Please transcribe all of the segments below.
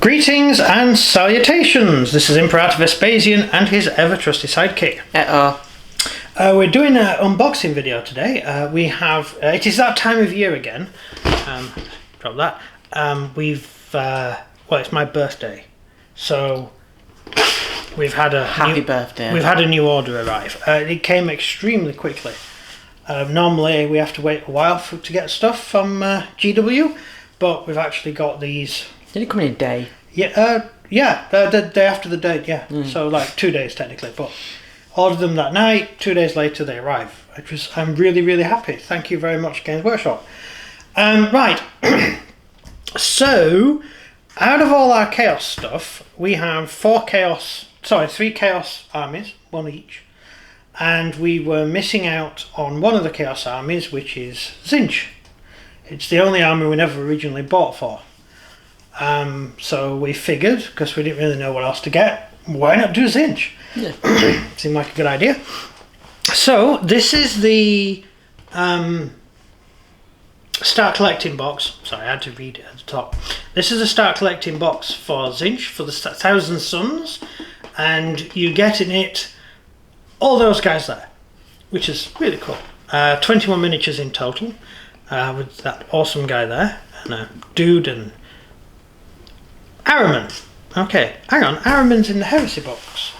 Greetings and salutations. This is Imperator Vespasian and his ever-trusty sidekick. We're doing an unboxing video today. We have, it is that time of year again. Drop that. Well, it's my birthday. So we've had a Happy birthday. We've had a new order arrive. It came extremely quickly. Normally we have to wait a while to get stuff from GW, but we've actually got these. Did it come in a day? Yeah, the day after the date, yeah. So like 2 days technically, but ordered them that night. 2 days later they arrive. I'm really, really happy. Thank you very much, Games Workshop. Right. So, out of all our Chaos stuff, we have 3 Chaos armies, one each. And we were missing out on one of the Chaos armies, which is Tzeentch. It's the only army we never originally bought for. So we figured, because we didn't really know what else to get, why not do Tzeentch? Yeah. Seemed like a good idea. So this is the start collecting box. Sorry, I had to read it at the top. This is the start collecting box for Tzeentch, for the 1,000 Suns, and you get in it all those guys there, which is really cool. 21 miniatures in total, with that awesome guy there, and a dude and Ahriman. Okay, hang on, Ahriman's in the Heresy box.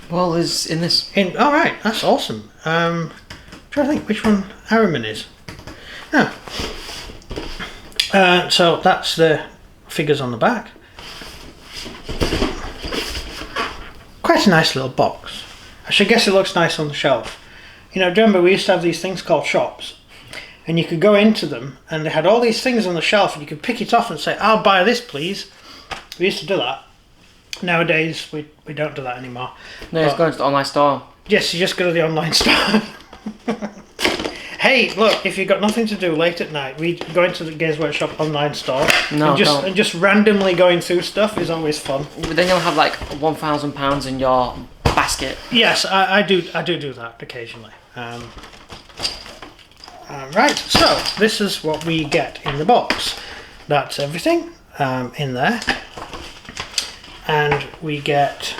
Well, is in this. All right, that's awesome. I'm trying to think which one Ahriman is. Oh. So that's the figures on the back. Quite a nice little box. I should guess it looks nice on the shelf. You know, do you remember we used to have these things called shops? And you could go into them and they had all these things on the shelf and you could pick it off and say, I'll buy this please. We used to do that. Nowadays we don't do that anymore. No, it's going to the online store. Yes, you just go to the online store. Hey, look, if you've got nothing to do late at night, we go into the Games Workshop online store. No, and just randomly going through stuff is always fun. But then you'll have like £1,000 in your basket. Yes, I do that occasionally. Right, so this is what we get in the box. That's everything in there. And we get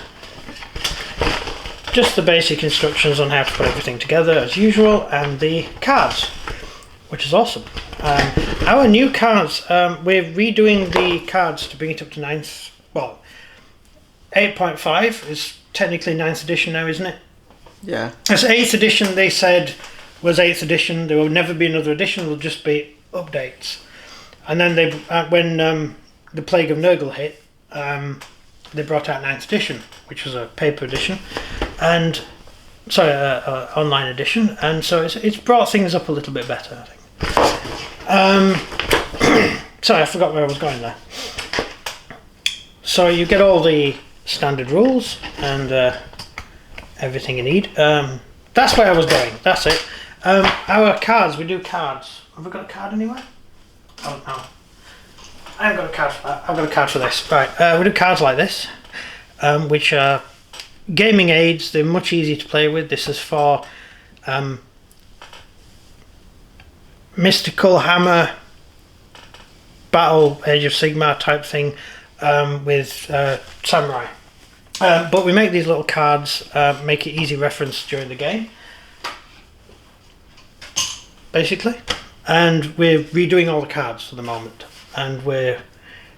just the basic instructions on how to put everything together as usual, and the cards, which is awesome. Our new cards, we're redoing the cards to bring it up to 9th, well, 8.5 is technically 9th edition now, isn't it? Yeah. As 8th edition they said was 8th edition, there will never be another edition, there will just be updates. And then they, when the Plague of Nurgle hit, they brought out 9th edition, which was a paper edition, and sorry, online edition, and so it's brought things up a little bit better, I think. Sorry, I forgot where I was going there. So you get all the standard rules and everything you need. That's where I was going. That's it. Our cards, we do cards. Have we got a card anywhere? Oh no. I haven't got a card for that. I've got a card for this. Right, we do cards like this, which are gaming aids. They're much easier to play with. This is for Mystical Hammer, Battle, Age of Sigmar type thing with Samurai. But we make these little cards, make it easy reference during the game, basically. And we're redoing all the cards for the moment. And we're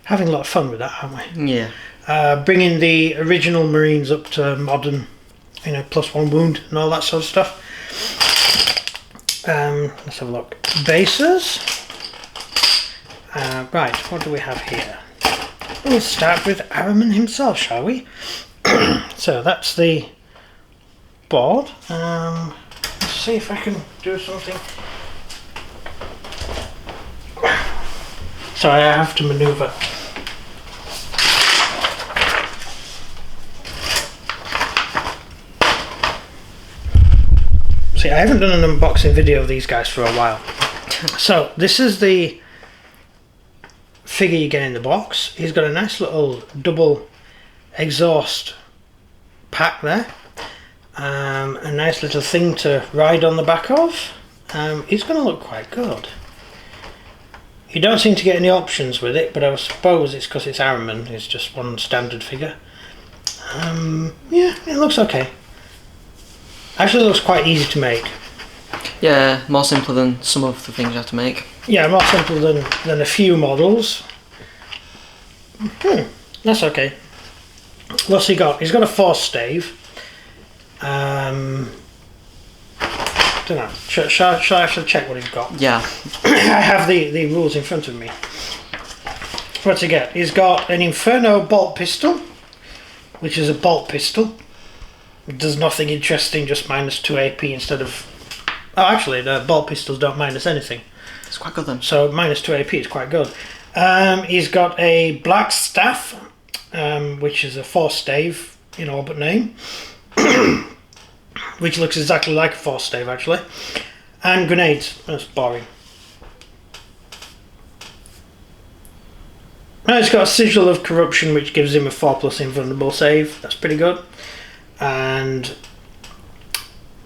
having a lot of fun with that, aren't we? Yeah. Bringing the original Marines up to modern, you know, +1 wound and all that sort of stuff. Let's have a look. Bases. Right, what do we have here? We'll start with Ahriman himself, shall we? So that's the board. Let's see if I can do something. Sorry, I have to manoeuvre. See, I haven't done an unboxing video of these guys for a while. So, this is the figure you get in the box. He's got a nice little double exhaust pack there. A nice little thing to ride on the back of. He's going to look quite good. You don't seem to get any options with it, but I suppose it's because it's Ahriman. It's just one standard figure. Yeah, it looks okay. Actually, it looks quite easy to make. Yeah, more simple than some of the things you have to make. Yeah, more simple than a few models. That's okay. What's he got? He's got a force stave. Don't know. Shall I actually check what he's got? Yeah. I have the rules in front of me. What's he get? He's got an Inferno bolt pistol, which is a bolt pistol. It does nothing interesting, just minus 2 AP instead of... Oh, actually, the bolt pistols don't minus anything. It's quite good then. So minus 2 AP is quite good. He's got a black staff, which is a force stave in all but name. Which looks exactly like a force stave, actually. And grenades. That's boring. Now he's got a sigil of corruption, which gives him a 4+ invulnerable save. That's pretty good. And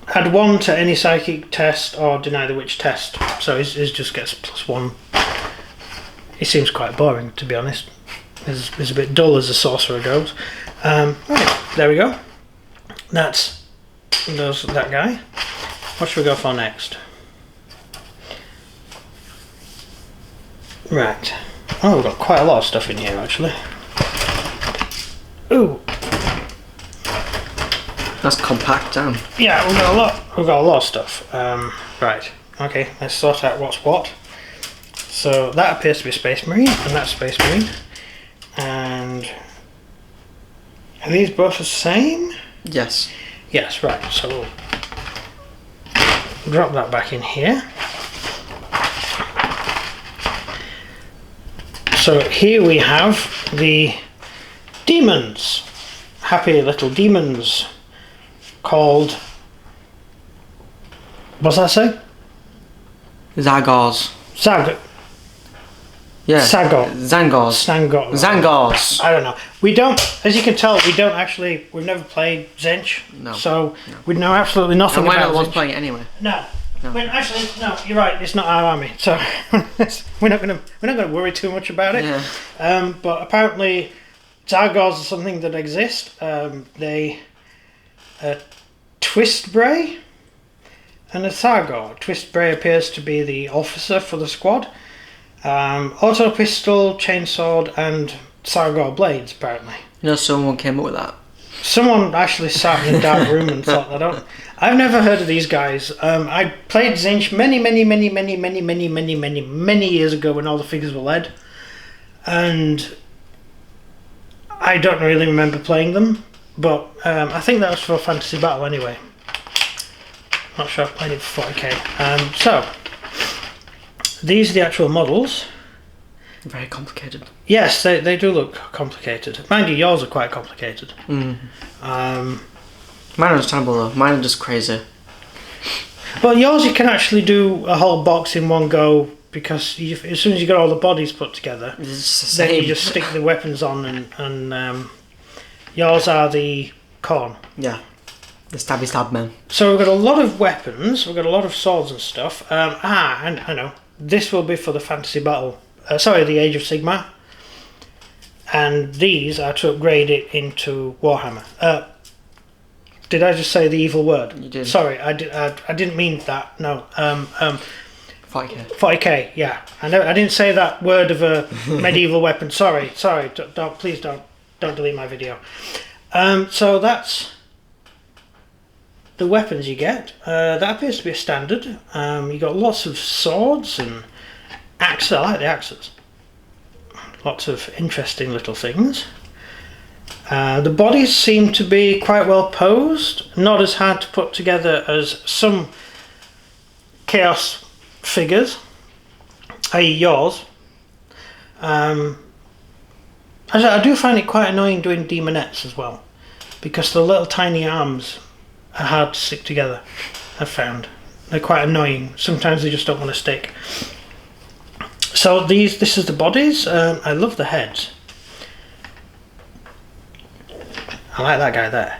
add 1 to any psychic test or deny the witch test. So he just gets +1. He seems quite boring, to be honest. He's a bit dull as a sorcerer goes. Right, there we go. That's that guy. What should we go for next? Right. Oh, we've got quite a lot of stuff in here actually. Ooh. That's compact, damn. Yeah, we've got a lot of stuff. Right. Okay, let's sort out what's what. So that appears to be Space Marine, and that's Space Marine. And are these both the same? Yes. Yes, right, so we'll drop that back in here. So here we have the demons, happy little demons, called, what's that say? Zagors. Yeah. Zangors. I don't know. We don't, as you can tell, we've never played Zench. No. So we know absolutely nothing and about we're not the ones Zench. playing it anyway. No. Actually, no, you're right, it's not our army. So we're not gonna worry too much about it. Yeah. But apparently Zagors are something that exist. They Twistbray and a Thargor. Twistbray appears to be the officer for the squad. Auto pistol, chainsword, and Thargor blades, apparently. You know, someone came up with that. Someone actually sat in a dark room and thought that out. I've never heard of these guys. I played Zinch many years ago when all the figures were lead. And I don't really remember playing them. But I think that was for Fantasy Battle anyway. Not sure I've played it for 40k. So, these are the actual models. Very complicated. Yes, they do look complicated. Mind you, yours are quite complicated. Mine are understandable though. Mine are just crazy. Well, yours you can actually do a whole box in one go because as soon as you got all the bodies put together, then you just stick the weapons on and yours are the corn. Yeah. The stabby stab men. So we've got a lot of weapons, we've got a lot of swords and stuff. And I know, this will be for the Fantasy Battle. The Age of Sigmar. And these are to upgrade it into Warhammer. Did I just say the evil word? You did. Sorry, I didn't mean that. No. 40k. 40k. Yeah. I didn't say that word of a medieval weapon. Sorry. Please don't delete my video. So that's the weapons you get. That appears to be a standard. You got lots of swords and axes. I like the axes. Lots of interesting little things. The bodies seem to be quite well posed, not as hard to put together as some Chaos figures, i.e. yours. I do find it quite annoying doing demonettes as well, because the little tiny arms are hard to stick together, I've found. They're quite annoying. Sometimes they just don't want to stick. So this is the bodies. I love the heads. I like that guy there.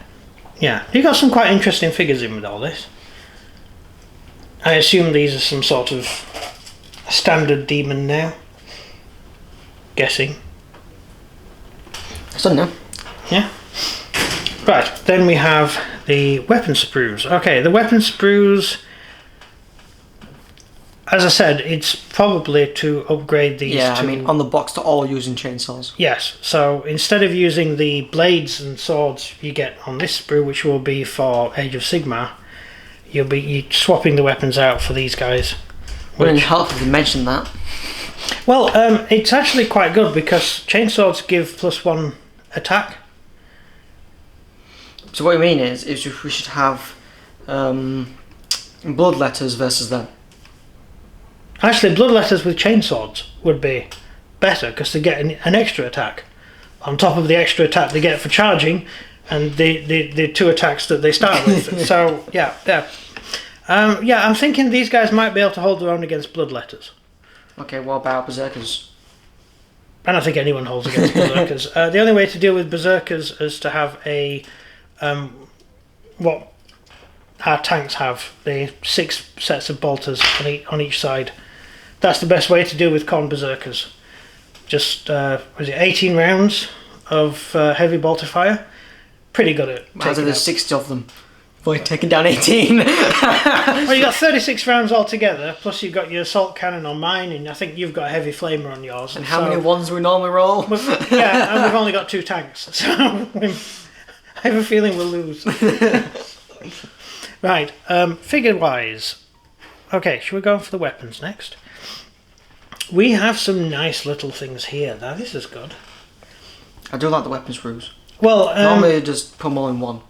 Yeah, you got some quite interesting figures in with all this. I assume these are some sort of standard demon now. guessing. It's done now. Yeah. Right, then we have the weapon sprues. Okay, the weapon sprues, as I said, it's probably to upgrade these Yeah, to... I mean, on the box, they're all using chainsaws. Yes, so instead of using the blades and swords you get on this sprue, which will be for Age of Sigmar, you'll be swapping the weapons out for these guys. Wouldn't help if you mentioned that. Well, it's actually quite good because chainswords give +1 attack. So what you mean is we should have bloodletters versus them. Actually, bloodletters with chainswords would be better because they get an extra attack on top of the extra attack they get for charging and the 2 attacks that they start with. So yeah. I'm thinking these guys might be able to hold their own against bloodletters. Okay, what about berserkers? I don't think anyone holds against berserkers. The only way to deal with berserkers is to have a what our tanks have, the 6 sets of bolters on each side. That's the best way to deal with con berserkers. Just 18 rounds of heavy bolter fire. Pretty good at Imagine taking there's out. 60 of them. Avoid taking down 18. Well, you got 36 rounds altogether, plus you've got your assault cannon on mine, and I think you've got a heavy flamer on yours. And how many ones do we normally roll? Yeah, and we've only got 2 tanks, so I have a feeling we'll lose. Right, figure-wise. Okay, should we go for the weapons next? We have some nice little things here. Now, this is good. I do like the weapons sprues. Well, Normally just put them all in one.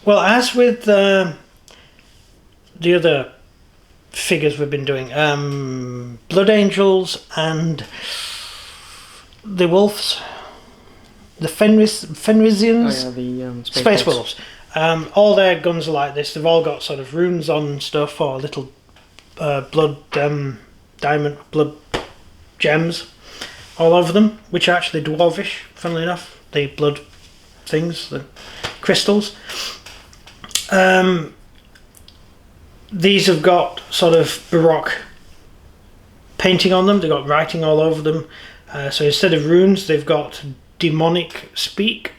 Well, as with the other figures we've been doing, Blood Angels and the Wolves, the Fenrisians, Oh yeah, the Space Wolves. All their guns are like this. They've all got sort of runes on and stuff, or little blood diamond blood gems all over them, which are actually dwarvish, funnily enough. The blood things, the crystals. These have got sort of Baroque painting on them. They've got writing all over them. So instead of runes, they've got demonic speak.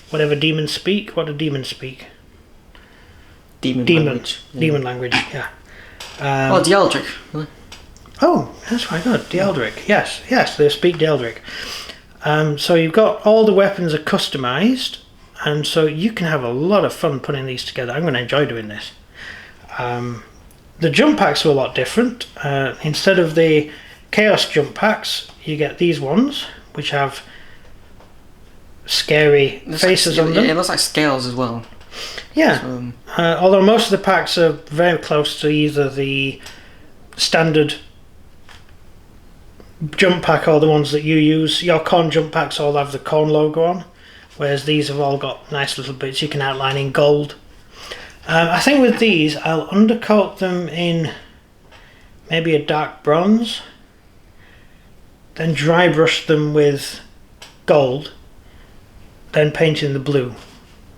Whatever demons speak. What do demons speak? Demon language. Demon language, yeah. The Eldric. Really? Oh, that's quite good. The Eldric. Yes, they speak the Eldric. So you've got all the weapons are customised, and so you can have a lot of fun putting these together. I'm going to enjoy doing this. The jump packs are a lot different. Instead of the Chaos jump packs, you get these ones, which have scary faces on them. It looks like scales as well. Yeah. So, although most of the packs are very close to either the standard jump pack or the ones that you use. Your corn jump packs all have the corn logo on, whereas these have all got nice little bits you can outline in gold. I think with these I'll undercoat them in maybe a dark bronze, then dry brush them with gold, then paint in the blue.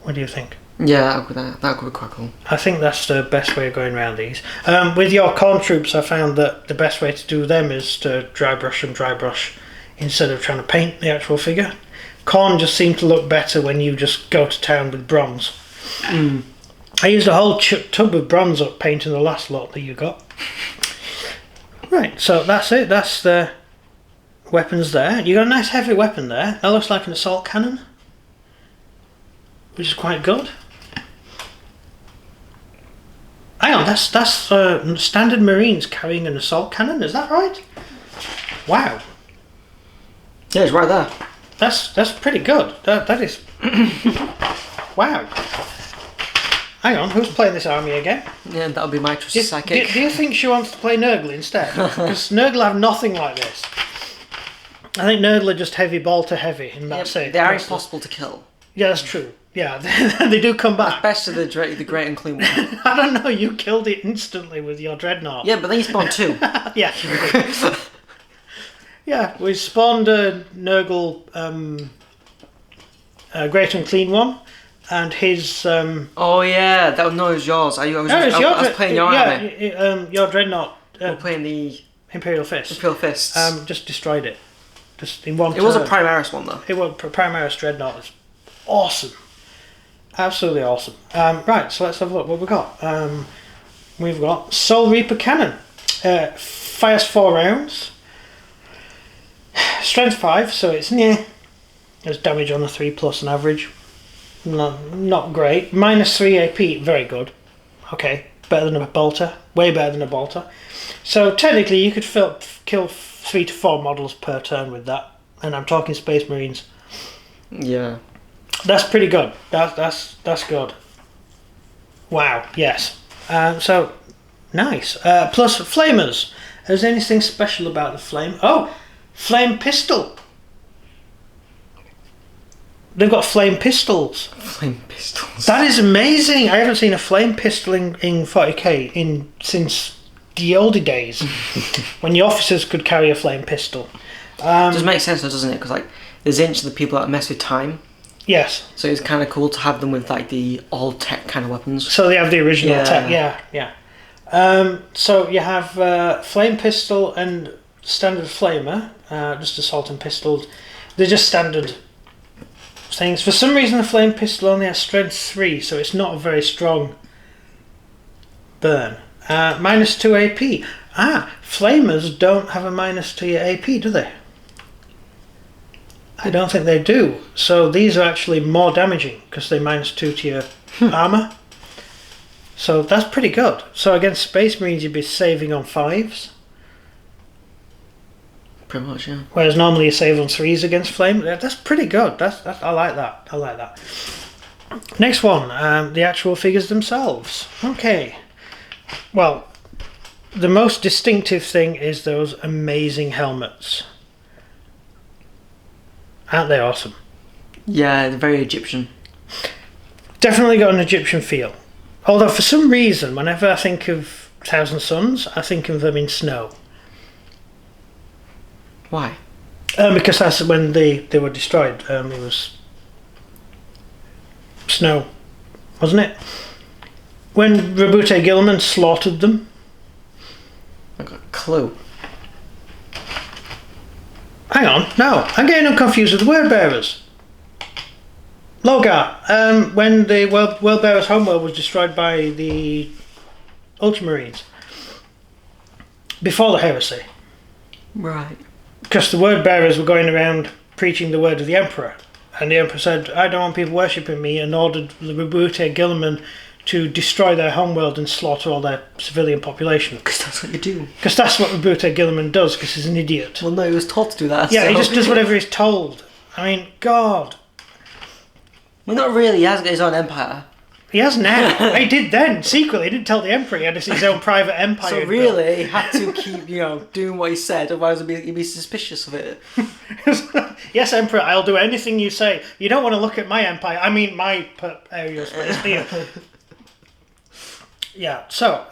What do you think? yeah, that could be quite cool. I think that's the best way of going around these. With your corn troops, I found that the best way to do them is to dry brush instead of trying to paint the actual figure. Corn just seemed to look better when you just go to town with bronze. I used a whole tub of bronze up painting the last lot that you got. Right, so that's it. That's the weapons there. You got a nice heavy weapon there. That looks like an assault cannon, which is quite good. Hang on, that's standard Marines carrying an assault cannon. Is that right? Wow, Yeah, it's right there. that's pretty good. That is. Wow. Hang on, who's playing this army again? Yeah, that'll be my trusty psychic. Do you think she wants to play Nurgle instead? Because Nurgle have nothing like this. I think Nurgle are just heavy bolter heavy, and that's it. They are impossible to kill. Yeah, that's true. Yeah, they do come back. Best of the great and clean one. I don't know, you killed it instantly with your dreadnought. Yeah, but then you spawn 2. Yeah, you did. Yeah, we spawned a Nurgle Great and Clean one, and his... Oh yeah, that was yours. I was playing your army. Your dreadnought. We're playing the Imperial Fist. Imperial Fists. Just destroyed it. just in one It was a turn. Primaris one though. It was Primaris Dreadnought. It's awesome. Absolutely awesome. Right, so let's have a look what we've got. We've got Soul Reaper Cannon. Fires 4 rounds. Strength 5, so it's there's damage on a 3+ on average. Not great. -3 AP, very good. Okay, better than a bolter. Way better than a bolter. So technically you could kill 3 to 4 models per turn with that. And I'm talking Space Marines. Yeah. That's pretty good. That's good. Wow, yes. So, nice. Plus Flamers. Is there anything special about the Flame? Oh, Flame Pistol. They've got Flame Pistols. Flame pistols. That is amazing. I haven't seen a Flame Pistol in 40k since the oldie days when the officers could carry a Flame Pistol. Just makes sense though, doesn't it? Because like there's ancient people that mess with time. Yes. So it's kind of cool to have them with like the old tech kind of weapons. So they have the original Yeah. tech. Yeah. So you have Flame Pistol and Standard Flamer, just assault and pistols. They're just standard things. For some reason the Flame Pistol only has strength 3, so it's not a very strong burn. -2 AP. Flamers don't have a minus to your AP, do they? I don't think they do. So these are actually more damaging because they -2 to your armour. So that's pretty good. So against Space Marines you'd be saving on 5s. Pretty much, yeah. Whereas normally you save on 3s against Flame. That's pretty good. I like that. I like that. Next one, the actual figures themselves. Okay. Well, the most distinctive thing is those amazing helmets. Aren't they awesome? Yeah, they're very Egyptian. Definitely got an Egyptian feel. Although for some reason, whenever I think of Thousand Suns, I think of them in snow. Why? Because that's when they were destroyed. It was snow, wasn't it? When Rabute Gilman slaughtered them. I got a clue. Hang on, no, I'm getting them confused with the Word Bearers. Logar, when the World Bearers' homeworld was destroyed by the Ultramarines. Before the heresy. Right. Because the Word Bearers were going around preaching the word of the Emperor. And the Emperor said, I don't want people worshipping me, and ordered the Rabute Gilman to destroy their homeworld and slaughter all their civilian population. Because that's what you do. Because that's what Rabute Gilman does, because he's an idiot. Well, no, he was taught to do that. Yeah, so. he just does whatever he's told. I mean, God. Well, not really. He has got his own empire. He has now. He did then, secretly. He didn't tell the Emperor he had his own private empire. So really, he had to keep, doing what he said, otherwise he'd be suspicious of it. Yes, Emperor, I'll do anything you say. You don't want to look at my empire. I mean, my area of space, do you? Yeah, so,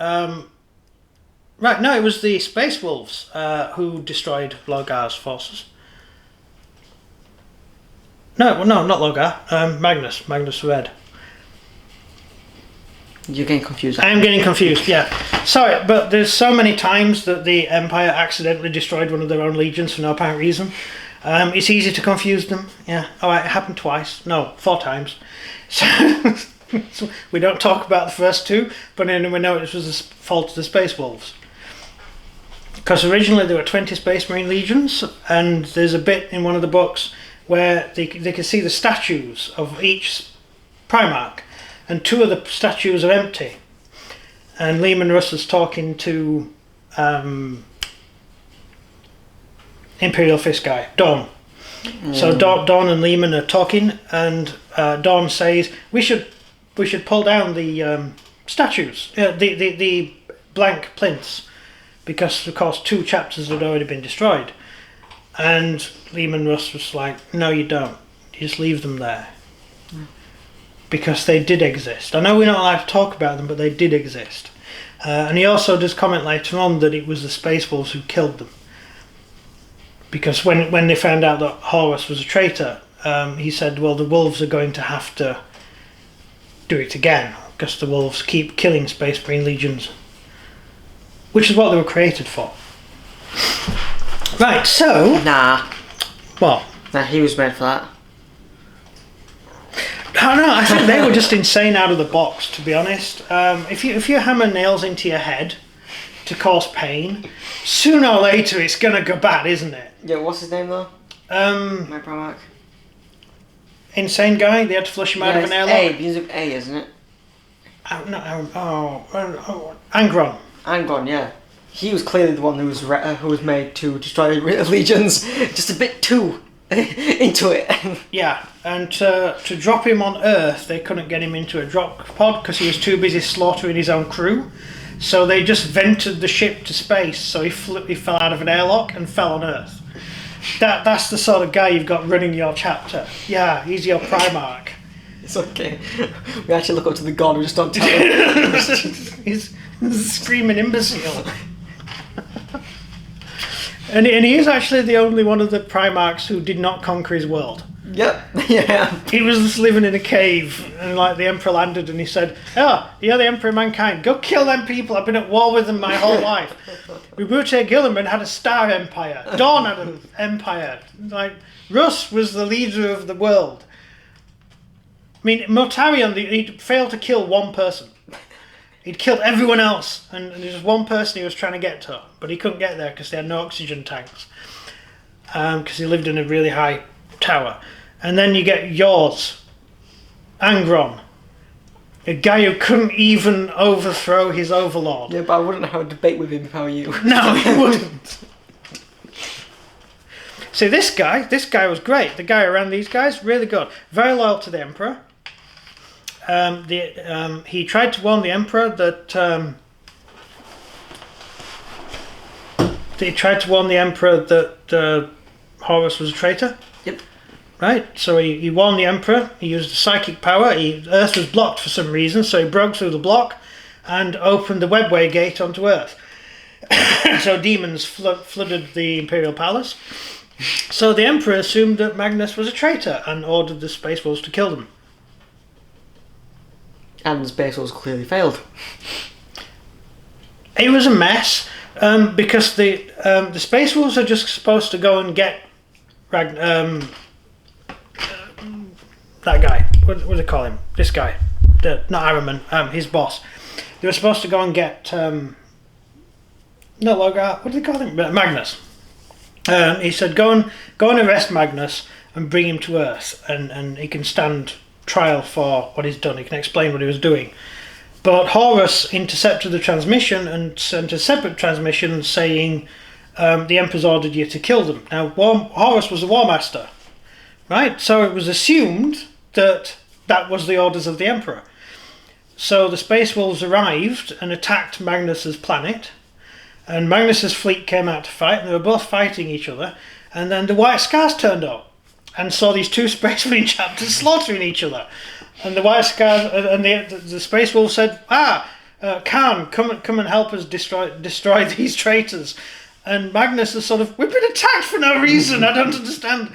right, no, it was the Space Wolves who destroyed Logar's forces. No, not Logar. Magnus Red. You're getting confused. I am getting confused, yeah. Sorry, but there's so many times that the Empire accidentally destroyed one of their own legions for no apparent reason. It's easy to confuse them, yeah. Alright, it happened twice. No, 4 times. So we don't talk about the first 2, but then we know it was the fault of the Space Wolves. Because originally there were 20 Space Marine legions, and there's a bit in one of the books where they can see the statues of each Primarch, and 2 of the statues are empty. And Lehman Russ is talking to Imperial Fist guy, Dawn. So Dawn and Lehman are talking, and Dawn says we should pull down the statues, the blank plinths, because of course 2 chapters had already been destroyed. And Lehman Russ was like, no, you don't. You just leave them there. Because they did exist. I know we're not allowed to talk about them, but they did exist. And he also does comment later on that it was the Space Wolves who killed them. Because when they found out that Horus was a traitor, he said, well, the Wolves are going to have to do it again, because the Wolves keep killing Space Marine legions. Which is what they were created for. Right, so... Nah. What? Nah, he was made for that. I don't know. I think they were just insane out of the box, to be honest. If you hammer nails into your head to cause pain, sooner or later it's gonna go bad, isn't it? Yeah, what's his name though? Mike Primark. Insane guy. They had to flush him out of an airlock. A, begins with A, isn't it? Angron. Angron, yeah. He was clearly the one who was made to destroy legions, just a bit too into it. Yeah, and to drop him on Earth, they couldn't get him into a drop pod because he was too busy slaughtering his own crew. So they just vented the ship to space, so he fell out of an airlock and fell on Earth. That's the sort of guy you've got running your chapter. Yeah, he's your Primarch. It's okay. We actually look up to the god, we just don't tell him. He's a screaming imbecile. And he is actually the only one of the Primarchs who did not conquer his world. Yep, yeah. He was just living in a cave, and like the Emperor landed and he said, "Oh, you're the Emperor of mankind. Go kill them people. I've been at war with them my whole life." Ubute Gilliman had a star empire. Dawn had an empire. Like, Russ was the leader of the world. I mean, Mortarion, he'd failed to kill one person. He'd killed everyone else, and there was one person he was trying to get to, but he couldn't get there because they had no oxygen tanks. Because he lived in a really high tower. And then you get yours, Angron, a guy who couldn't even overthrow his overlord. Yeah, but I wouldn't have a debate with him if I were you. No, he wouldn't. See, this guy was great. The guy around these guys, really good. Very loyal to the Emperor. He tried to warn the Emperor that Horus was a traitor. Yep. Right, so he warned the Emperor. He used the psychic power. Earth was blocked for some reason, so he broke through the block and opened the webway gate onto Earth. So demons flooded the Imperial Palace. So the Emperor assumed that Magnus was a traitor and ordered the Space Wolves to kill them. And the Space Wolves clearly failed. It was a mess because the Space Wolves are just supposed to go and get that guy. What do they call him? This guy, not Araman, his boss. They were supposed to go and get no Logar. What do they call him? Magnus. He said, "Go and arrest Magnus and bring him to Earth, and he can stand trial for what he's done. He can explain what he was doing." But Horus intercepted the transmission and sent a separate transmission saying, "The Emperor's ordered you to kill them." Now, Horus was a war master, right? So it was assumed that was the orders of the Emperor. So the Space Wolves arrived and attacked Magnus's planet. And Magnus's fleet came out to fight, and they were both fighting each other. And then the White Scars turned up and saw these two Space Marine chapters slaughtering each other. And the White Scars and the Space Wolves said, Khan, come and help us destroy these traitors. And Magnus is sort of, we've been attacked for no reason. I don't understand.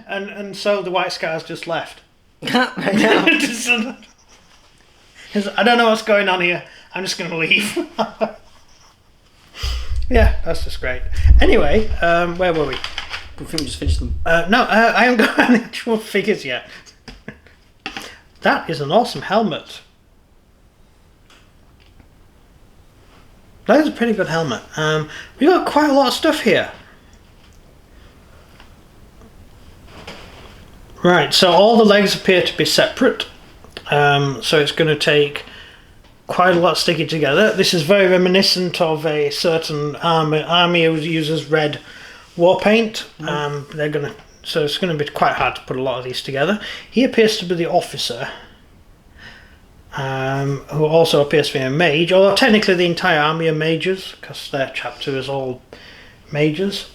And so the White Scars just left. I don't know what's going on here. I'm just going to leave. Yeah, that's just great. Anyway, where were we? I think we just finished them. No, I haven't got any actual figures yet. That is an awesome helmet. That is a pretty good helmet. We got quite a lot of stuff here. Right, so all the legs appear to be separate. So it's going to take quite a lot sticking together. This is very reminiscent of a certain army who uses red war paint. So it's going to be quite hard to put a lot of these together. He appears to be the officer, who also appears to be a mage, although technically the entire army are mages, because their chapter is all mages.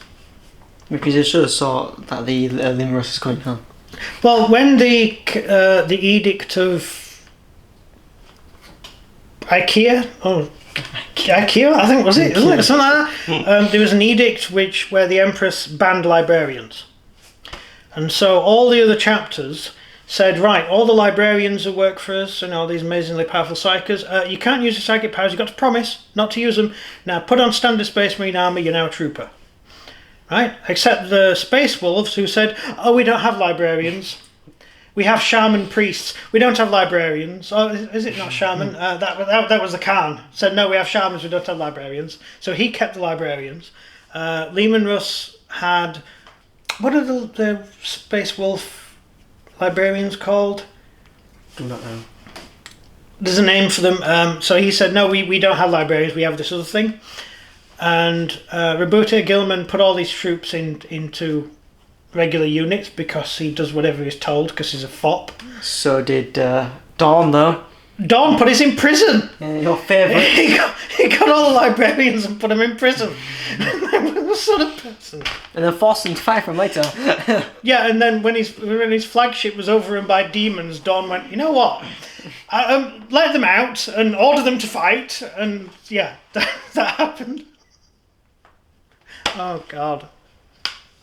Because they should have saw that the Limrus is going on. Well, when the edict of IKEA, I think was it, isn't it? Something like that. There was an edict where the Empress banned librarians, and so all the other chapters said, right, all the librarians who work for us and all these amazingly powerful psychers, you can't use your psychic powers. You've got to promise not to use them. Now put on standard Space Marine armor. You're now a trooper. right? Except the Space Wolves, who said, "Oh, we don't have librarians. We have shaman priests. We don't have librarians." Oh, is it not shaman? That was the Khan. Said, "No, we have shamans. We don't have librarians." So he kept the librarians. Lehman Russ had, what are the Space Wolf librarians called? I don't know. There's a name for them. So he said, "No, we don't have librarians. We have this other thing." And Roberta Gilman put all these troops into regular units because he does whatever he's told because he's a fop. So did Dawn, though. Dawn put us in prison. Your favourite. He got all the librarians and put them in prison. What sort of person? And then forced them to fight for him later. Yeah, and then when his flagship was overrun by demons, Dawn went, "You know what? Let them out and order them to fight." And yeah, that happened. Oh God.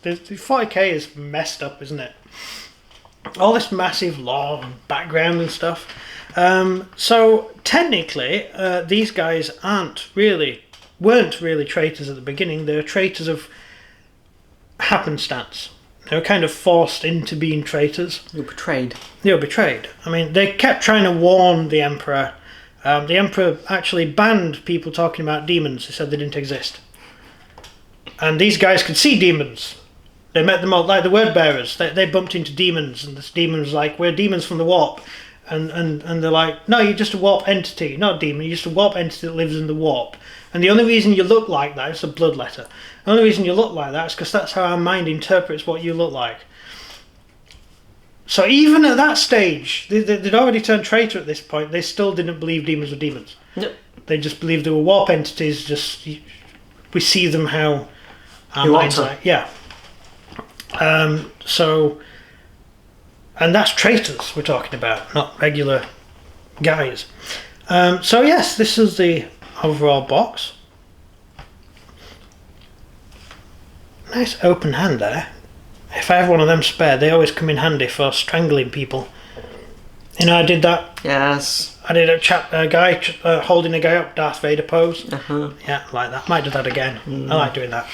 The 40k is messed up, isn't it? All this massive lore and background and stuff. So technically, these guys weren't really traitors at the beginning. They were traitors of happenstance. They were kind of forced into being traitors. You were betrayed. They were betrayed. I mean, they kept trying to warn the Emperor. The Emperor actually banned people talking about demons. He said they didn't exist. And these guys could see demons. They met them all, like the word bearers. They bumped into demons, and this demon was like, "We're demons from the warp." And they're like, "No, you're just a warp entity, not a demon. You're just a warp entity that lives in the warp. And the only reason you look like that," it's a blood letter, "the only reason you look like that is because that's how our mind interprets what you look like." So even at that stage, they'd already turned traitor at this point. They still didn't believe demons were demons. Yep. They just believed they were warp entities. Just we see them how our minds like. Yeah. And that's traitors we're talking about, not regular guys. So yes, this is the overall box. Nice open hand there. If I have one of them spare, they always come in handy for strangling people. You know, I did that. Yes. I did a guy holding a guy up, Darth Vader pose. Uh-huh. Yeah, like that. Might do that again. I like doing that.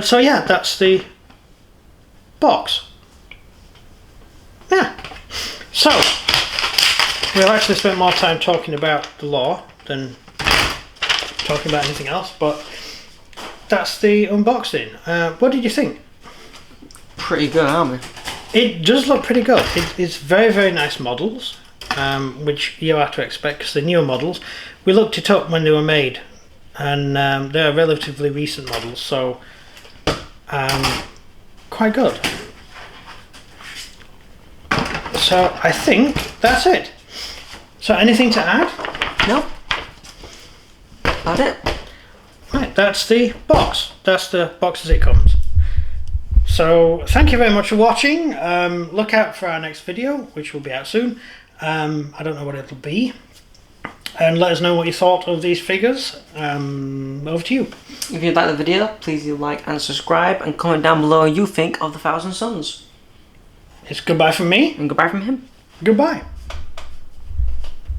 So yeah, that's the box. Yeah. So we'll actually spend more time talking about the lore than talking about anything else, but that's the unboxing. What did you think? Pretty good, aren't we? It does look pretty good. It's very, very nice models, which you have to expect because they're newer models. We looked it up when they were made, and they're relatively recent models, so quite good. So I think that's it. So anything to add? No. About it. Right, that's the box. That's the box as it comes. So thank you very much for watching. Look out for our next video, which will be out soon. I don't know what it'll be. And let us know what you thought of these figures. Over to you. If you like the video, please do like and subscribe, and comment down below what you think of the Thousand Suns. It's goodbye from me. And goodbye from him. Goodbye.